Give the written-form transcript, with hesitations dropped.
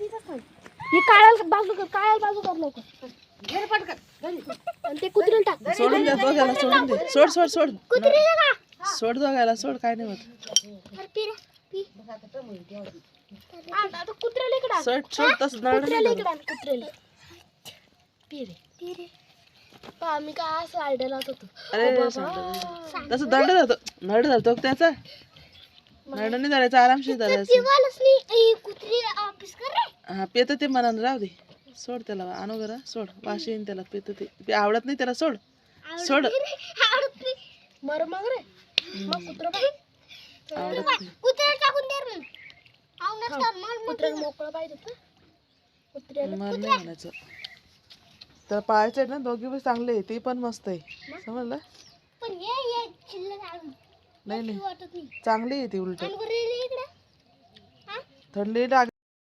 ही काळ्या बाजू कर, काळ्या बाजू कर लवकर. घे पटकन आणि ते कुत्र्याला टाक. सोडून द्या दोघाला, सोडून दे. सोड सोड सोड कुत्र्याला का? सोड दोघाला, सोड, काय नाही होत. अरे पी रे, पी. आता टमून ठेव. आता कुत्र्याला इकडे आण. सोड सोड, तसं नळ कुत्र्याला नाही इकडे आण, कुत्र्याला. पी रे, पी रे. पहा, मी काय असं आयडिया लावत होतो. अरे तसं दंड जातो, नळ धरतो त्याचा. नळ नाही धरायचा, आरामशीर धरायचं. जीवालाच नाही. ए, कुत्री ऑफिस कर रे. हा पेत ते मनानं, राहू दे. सोड त्याला, आणू घरा, सोड. वाशी येईन त्याला, पेत ते आवडत नाही त्याला, सोड सोड. आवडत नाही. मर मग रे. मग कुत्रा आवडत नाही. कुत्र्याला टाकून दे रे. कुत्र्याला मोकळं पाहिजे होतं. कुत्र्याला मर नाही म्हणायचं. त्याला पाहायचं ना, दोघी पण चांगले आहे, ते पण मस्त आहे, समजलं. पण ये चिल्लर आणून नाही नाही, वाटत नाही. चांगली आहे ती उलट. आणि बरं इकडे. थंडी लाग